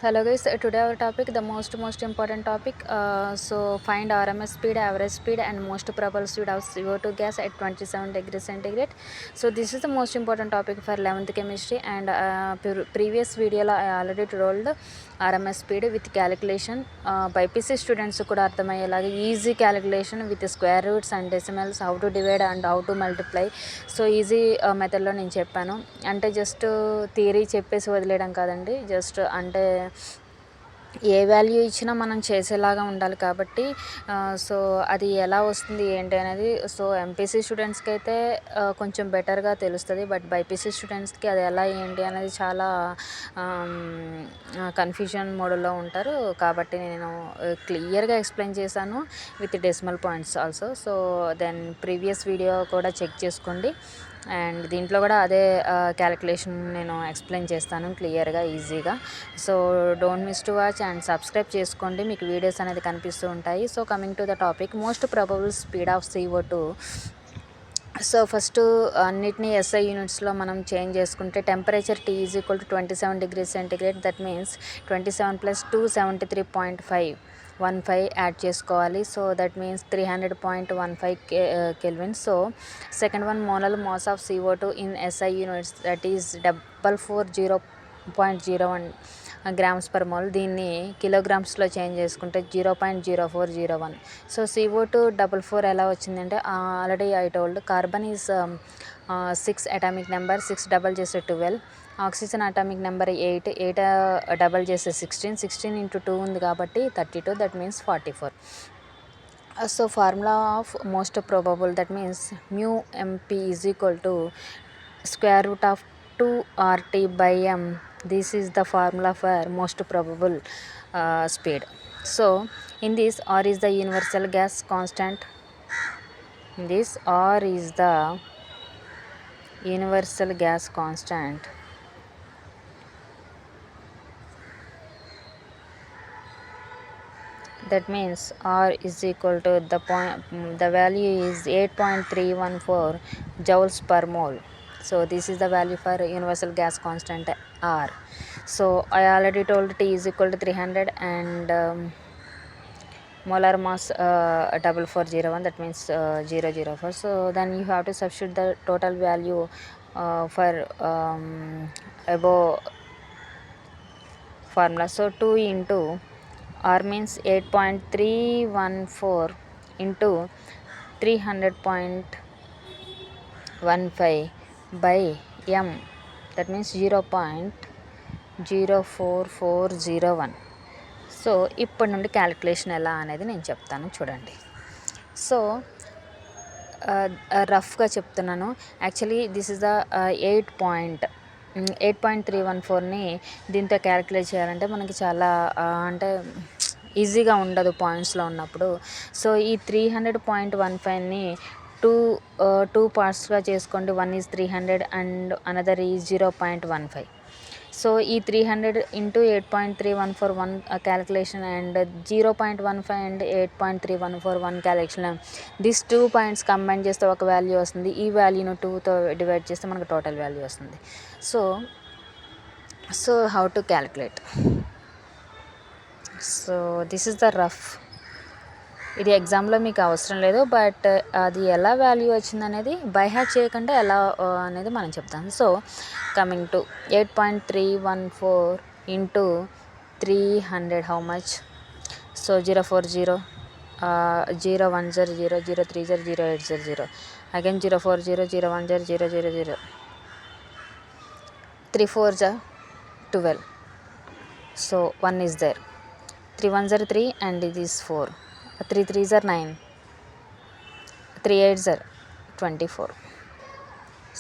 Hello guys, today our topic the most important topic. So find RMS speed, average speed, and most probable speed of CO2 gas at 27 degrees centigrade. So this is the most important topic for 11th chemistry, and previous video I already told RMS speed with calculation. BiPC students కూడా అర్థమయ్యేలాగా easy calculation with square roots and decimals, how to divide and how to multiply. So easy మెథడ్లో నేను చెప్పాను. అంటే just theory చెప్పేసి వదిలేయడం కాదండి, just అంటే ఏ వాల్యూ ఇచ్చినా మనం చేసేలాగా ఉండాలి కాబట్టి సో అది ఎలా వస్తుంది ఏంటి అనేది. సో ఎంపీసీ స్టూడెంట్స్కి అయితే కొంచెం బెటర్గా తెలుస్తుంది, బట్ బైపీసీ స్టూడెంట్స్కి అది ఎలా ఏంటి అనేది చాలా కన్ఫ్యూజన్ మోడ్లో ఉంటారు. కాబట్టి నేను క్లియర్గా ఎక్స్ప్లెయిన్ చేశాను with decimal points also. So then previous video కూడా చెక్ చేసుకోండి, అండ్ దీంట్లో కూడా అదే క్యాలిక్యులేషన్ నేను ఎక్స్ప్లెయిన్ చేస్తాను క్లియర్గా, ఈజీగా. So don't miss to watch and subscribe చేసుకోండి, మీకు వీడియోస్ అనేది కనిపిస్తూ ఉంటాయి. So coming to the topic, most probable speed of CO2. So first అన్నిటినీ SI యూనిట్స్లో మనం చేంజ్ చేసుకుంటే temperature T is equal to 27 degrees centigrade. That means 27 + 2 73.15 add చేసుకోవాలి. So that means 300.15 kelvin. So second one, Monal mass of CO2 in SI units, that is 440.01 grams per mole. దీన్ని కిలోగ్రామ్స్లో change చేసుకుంటే 0.0401. So CO2 44 ఎలా వచ్చిందంటే already I told. Carbon is 6 atomic number, 6 double చేస్తే 12. Oxygen atomic number 8, 8 double చేస్తే 16, 16 × 2 ఉంది కాబట్టి 32, that means 44. So formula of most probable, that means μmp is equal to square root of 2RT/m. This is the formula for most probable speed. So in this, R is the universal gas constant. In this, R is the universal gas constant. That means R is equal to the value is 8.314 joules per mole. So this is the value for universal gas constant R. So I already told T is equal to 300 and molar mass 4401, that means 004. So then you have to substitute the total value for above formula. So 2 into R means 8.314 into 300.15 by m, that means 0.04401. So ఇప్పటి నుండి calculation ఎలా అనేది నేను చెప్తాను చూడండి. So రఫ్గా చెప్తున్నాను. Actually this is the 8.314ని దీంతో క్యాలిక్యులేట్ చేయాలంటే మనకి చాలా అంటే ఈజీగా ఉండదు పాయింట్స్లో ఉన్నప్పుడు. సో ఈ 300.15ని టూ పార్ట్స్గా చేసుకోండి. One is 300 and another is 0.15. So ఈ 300 into 8.3141 calculation and 0.15 and 8.3141 calculation, this 2 points combine చేస్తే ఒక వాల్యూ వస్తుంది. ఈ వాల్యూను 2తో డివైడ్ చేస్తే మనకు టోటల్ వాల్యూ వస్తుంది. So how to calculate. So this is the rough. ఇది ఎగ్జామ్లో మీకు అవసరం లేదు, బట్ అది ఎలా వాల్యూ వచ్చిందనేది బై హార్ట్ చేయకుండా ఎలా అనేది మనం చెప్తాం. So coming to 8.314 into 300, how much? So 040, 0100, 030, 0800, again 040, 010, 000, 3 4s are 12. So 1 is there, 3 1s are 3 and it is 4, 3 3s are 9, 3 8s are 24.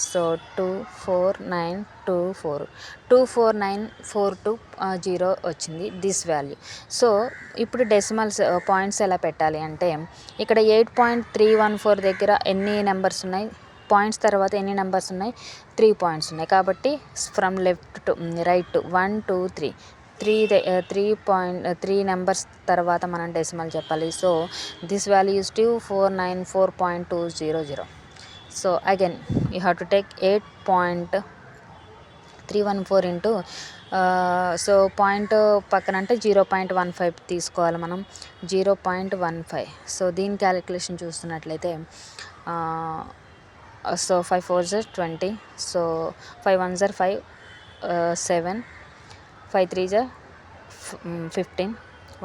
So 24942 వచ్చింది దిస్ వాల్యూ. సో ఇప్పుడు డెసిమల్స్ పాయింట్స్ ఎలా పెట్టాలి అంటే, ఇక్కడ 8.314 దగ్గర ఎన్ని నెంబర్స్ ఉన్నాయి, పాయింట్స్ తర్వాత ఎన్ని నెంబర్స్ ఉన్నాయి, 3 పాయింట్స్ ఉన్నాయి. కాబట్టి from left to right to 1 2 3 3 numbers తర్వాత మనం డెసిమల్ చెప్పాలి. So this value is 2494.200. So again you have to take 8.314 314 into so point పక్కన అంటే 0.15 తీసుకోవాలి మనం, 0.15. సో దీని క్యాలిక్యులేషన్ చూస్తున్నట్లయితే so 5 4s 20, so 5 1s 5, 7, 5 3s 15,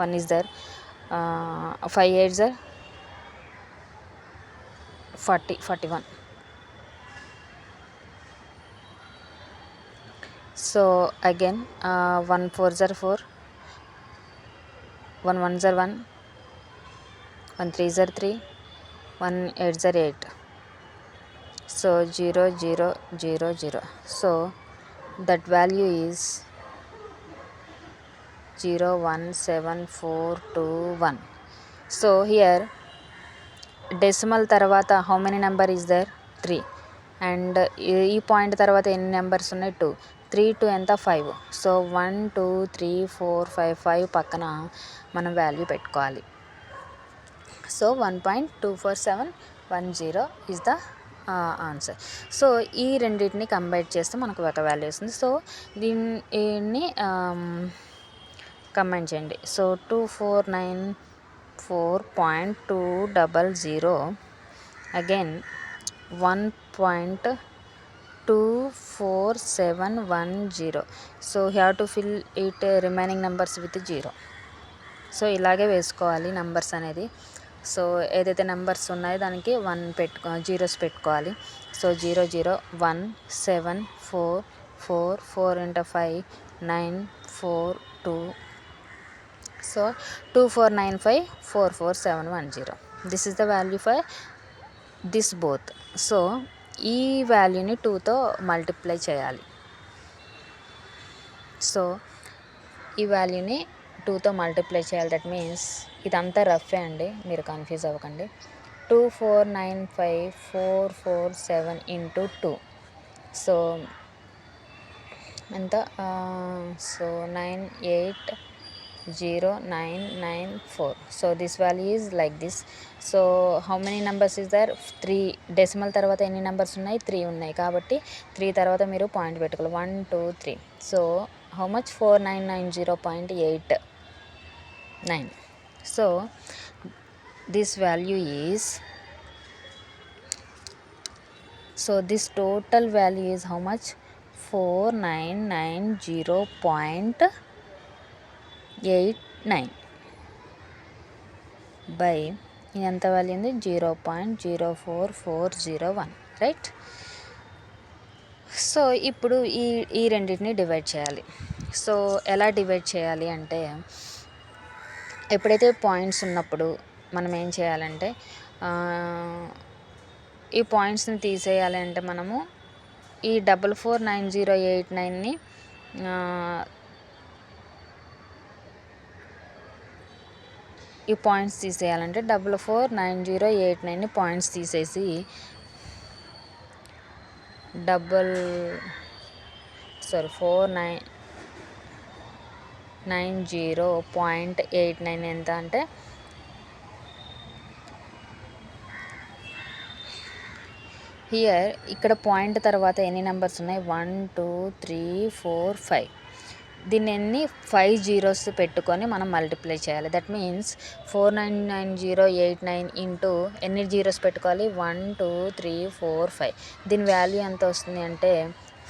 1 is there, 5 8s 40, 41. So again 1 4s 4, 1 1s 1, 1 3s 3, 1 8s 8. So 0 0 0 0. So that value is 0.17421. So here decimal tarvata how many number is there? 3. And ee point tarvata any numbers ఉన్నాయి? 2. 3 to enta 5. So 1 2 3 4 5 5 పక్కన మనం value పెట్టుకోవాలి. So 1.24710 is the answer. So ఈ రెండింటిని combine చేస్తే మనకు ఒక value వస్తుంది. సో దీన్ని కంబైన్ చేయండి. So 2494.200 again 1.24710. So you have to fill it remaining numbers with 0. So ఇలాగే వేసుకోవాలి నెంబర్స్ అనేది. సో ఏదైతే నెంబర్స్ ఉన్నాయో దానికి 0s పెట్టుకోవాలి. So 0 0 1 7 4 4 4 into 5 9 4 2. So 2495 this is the value for this both. So ఈ వాల్యూని 2తో మల్టిప్లై చేయాలి. సో ఈ వాల్యూని 2తో మల్టిప్లై చేయాలి. దట్ మీన్స్ ఇదంతా రఫే అండి, మీరు కన్ఫ్యూజ్ అవ్వకండి. 2495447 into 2. సో ఎంత? So 980994. So this value is like this. So how many numbers is there? 3. Decimal తర్వాత ఎన్ని నెంబర్స్ ఉన్నాయి? 3 ఉన్నాయి. కాబట్టి 3 తర్వాత మీరు పాయింట్ పెట్టుకోవాలి. 1 2 3. So how much? 4990.89. So this value is, so this total value is how much? 4990.89 by ఎంత value ఉంది? 0.04401, రైట్? సో ఇప్పుడు ఈ రెండింటిని డివైడ్ చేయాలి. సో ఎలా డివైడ్ చేయాలి అంటే, ఎప్పుడైతే పాయింట్స్ ఉన్నప్పుడు మనం ఏం చేయాలంటే, ఈ పాయింట్స్ని తీసేయాలి అంటే మనము ఈ 449089ని ఈ పాయింట్స్ తీసేయాలంటే 449089ని పాయింట్స్ తీసేసి 4990.89 ఎంత అంటే హియర్ ఇక్కడ పాయింట్ తర్వాత ఎన్ని నెంబర్స్ ఉన్నాయి? 1 2 3 4 5. దీన్ని ఎన్ని 5 zeros పెట్టుకొని మనం మల్టిప్లై చేయాలి. దట్ మీన్స్ 499089 ఇంటూ ఎన్ని జీరోస్ పెట్టుకోవాలి? 1 2 3 4 5. దీని వాల్యూ ఎంత వస్తుంది అంటే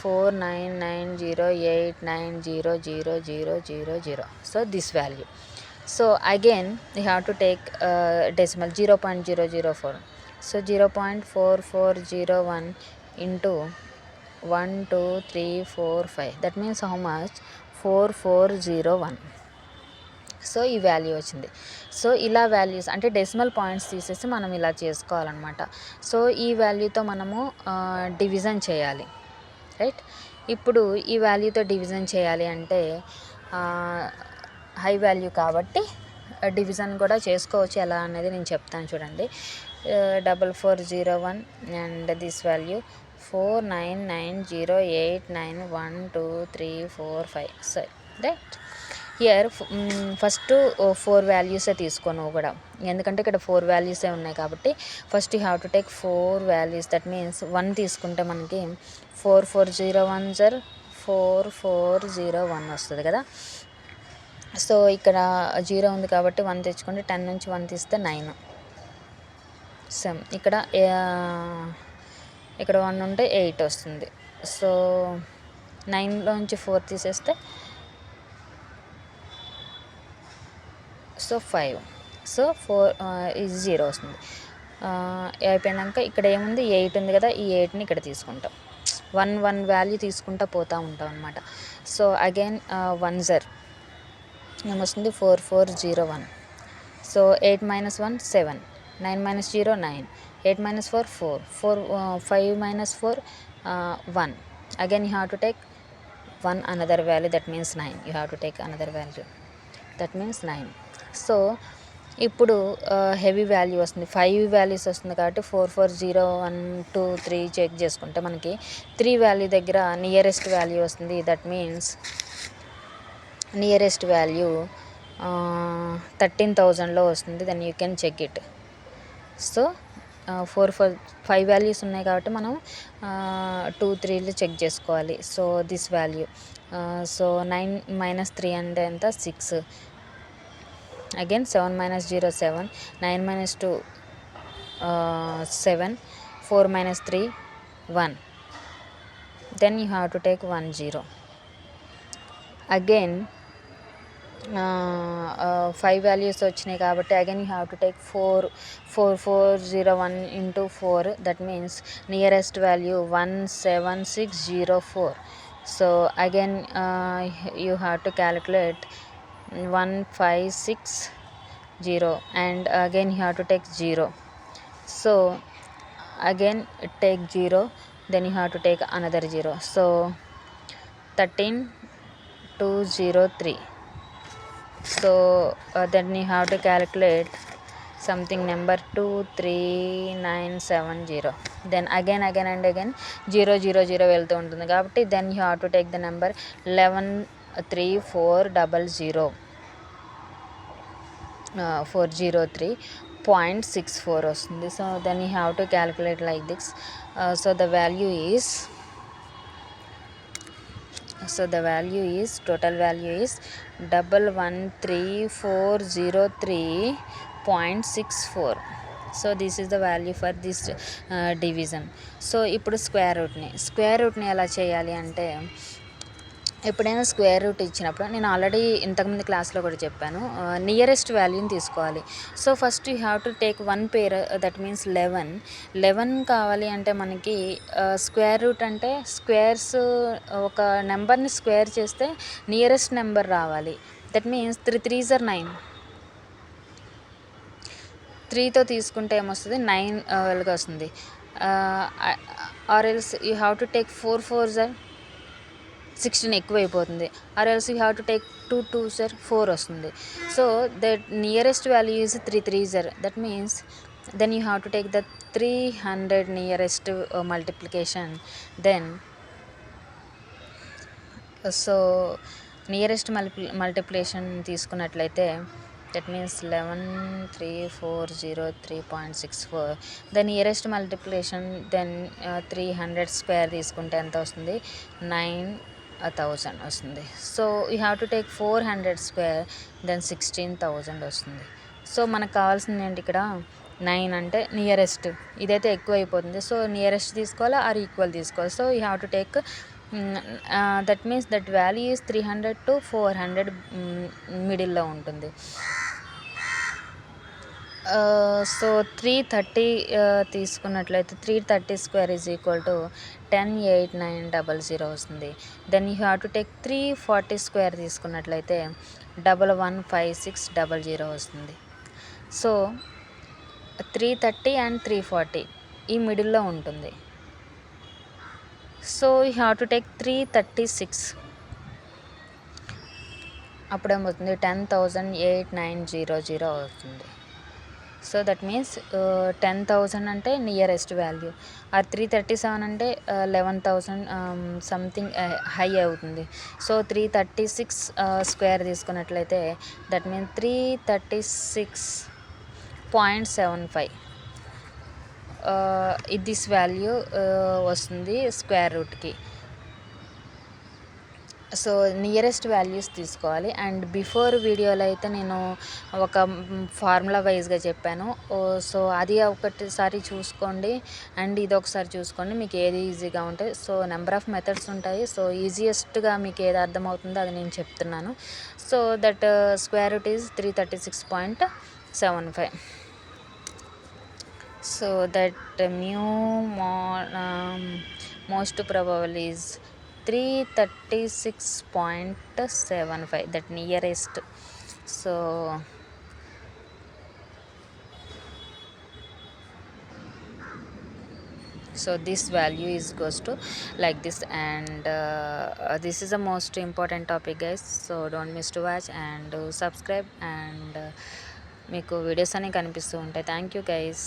499089000000. So this value. So again you have to take decimal 0.004. So 0.4401 into 1 2 3 4 5. That means how much? 4401. So ఈ వాల్యూ వచ్చింది. సో ఇలా వాల్యూస్ అంటే డెసిమల్ పాయింట్స్ తీసేసి మనం ఇలా చేసుకోవాలన్నమాట. సో ఈ వాల్యూతో మనము డివిజన్ చేయాలి, రైట్? ఇప్పుడు ఈ వాల్యూతో డివిజన్ చేయాలి అంటే హై వాల్యూ కాబట్టి డివిజన్ కూడా చేసుకోవచ్చు. ఎలా అనేది నేను చెప్తాను చూడండి. 4401 and this value 4990891234 so right. Here first 4 వాల్యూసే తీసుకో నువ్వు కూడా, ఎందుకంటే ఇక్కడ 4 వాల్యూసే ఉన్నాయి కాబట్టి first you have to take 4 values. That means 1 తీసుకుంటే మనకి 4401 జర్ 4401 వస్తుంది కదా. సో ఇక్కడ 0 ఉంది కాబట్టి 1 తెచ్చుకుంటే 10 నుంచి 1 తీస్తే 9. సేమ్ ఇక్కడ 1 ఉంటే 8 వస్తుంది. సో 9లోంచి 4 తీసేస్తే సో 5. సో 4 ఇది 0 వస్తుంది. అయిపోయినాక ఇక్కడ ఏముంది 8 ఉంది కదా, ఈ 8ని ఇక్కడ తీసుకుంటాం. 1 వాల్యూ తీసుకుంటా పోతూ ఉంటాం అనమాట. సో అగైన్ 1 జర్ ఏమొస్తుంది 4401. So 8 - 1 7, 9 - 0 9, 8 - 4 4, 5 - 4 1. Again you have to take one another value, that means 9. You have to take another value, that means 9. So ఇప్పుడు హెవీ వాల్యూ వస్తుంది, 5 వాల్యూస్ వస్తుంది కాబట్టి 4401 2 3 చెక్ చేసుకుంటే మనకి 3 వాల్యూ దగ్గర నియరెస్ట్ వాల్యూ వస్తుంది. దట్ మీన్స్ నియరెస్ట్ వాల్యూ 13,000లో వస్తుంది. Then you can check it. So 5 values ఉన్నాయి కాబట్టి మనం 2 3లు చెక్ చేసుకోవాలి. సో దిస్ వాల్యూ, సో 9 - 3 అంటే ఎంత 6. Again 7 - 0 7, 9 - 2 7, 4 - 3 1. Then you have to take 1 0. Again 5 values వచ్చినాయి కాబట్టి again you have to take 4401 into 4. That means nearest value 17604. So again you have to calculate 1560 and again you have to take 0. So again take 0, then you have to take another 0. So 13203. So then you have to calculate something number 23970. then again and again 000 వెళ్తూ ఉంటుంది కాబట్టి then you have to take the number 113400. 403.64 వస్తుంది. So then you have to calculate like this. So the value is total value is 113403.64. So this is the value for this division. So ఇప్పుడు square రూట్ని ఎలా చేయాలి అంటే, ఎప్పుడైనా square root ఇచ్చినప్పుడు నేను already ఇంతకుముందు క్లాస్లో కూడా చెప్పాను, నియరెస్ట్ వాల్యూని తీసుకోవాలి. So first you have to take 1 pair, that means 11 కావాలి అంటే మనకి స్క్వేర్ రూట్ అంటే స్క్వేర్స్, ఒక నెంబర్ని స్క్వేర్ చేస్తే నియరెస్ట్ నెంబర్ రావాలి. That means 3 3s are 9. 3తో తీసుకుంటే ఏమొస్తుంది 9 వెలుగా వస్తుంది. Or else you have to take 4 4s are 16 ఎక్కువ అయిపోతుంది. Or else you have to take 2 2s are 4 వస్తుంది. So that nearest value is 3 3s are. That means then you have to take the 300 nearest multiplication. Then so nearest multiplication తీసుకున్నట్లయితే that means 11340.64. The nearest multiplication then 300 square తీసుకుంటే ఎంత వస్తుంది 9000 వస్తుంది. So you have to take 400 square then 16,000 వస్తుంది. So మనకు కావాల్సింది ఏంటి ఇక్కడ 9 అంటే నియరెస్ట్, ఇదైతే ఎక్కువ అయిపోతుంది. సో నియరెస్ట్ తీసుకోవాలా ఆర్ ఈక్వల్ తీసుకోవాలి. So you have to take that means that value is 300 to 400 మిడిల్లో ఉంటుంది. సో 330 తీసుకున్నట్లయితే 330 స్క్వేర్ ఈజ్ ఈక్వల్ టు 108900 వస్తుంది. Then you have to take 340 square తీసుకున్నట్లయితే 115600 వస్తుంది. సో 330 and 340 ఈ మిడిల్లో ఉంటుంది. So you have to take 336, అప్పుడేమవుతుంది 10,8900 అవుతుంది. సో దట్ మీన్స్ 10,000 అంటే నియరెస్ట్ వాల్యూ, ఆ 337 అంటే 11,000 సంథింగ్ హై అవుతుంది. సో 336 స్క్వేర్ తీసుకున్నట్లయితే దట్ మీన్స్ 336.75 దిస్ వాల్యూ వస్తుంది స్క్వేర్ రూట్కి. సో నియరెస్ట్ వాల్యూస్ తీసుకోవాలి. అండ్ బిఫోర్ వీడియోలో అయితే నేను ఒక ఫార్ములా వైజ్గా చెప్పాను. సో అది ఒకటిసారి చూసుకోండి అండ్ ఇది ఒకసారి చూసుకోండి, మీకు ఏది ఈజీగా ఉంటే. సో నెంబర్ ఆఫ్ మెథడ్స్ ఉంటాయి. సో ఈజియెస్ట్గా మీకు ఏది అర్థమవుతుందో అది నేను చెప్తున్నాను. So that square root is 336.75. So that mu most probable is 336.75, that nearest. So this value is goes to like this, and this is the most important topic, guys. So don't miss to watch and subscribe, and మీకు videos అన్నీ కనిపిస్తూ ఉంటాయి. Thank you guys.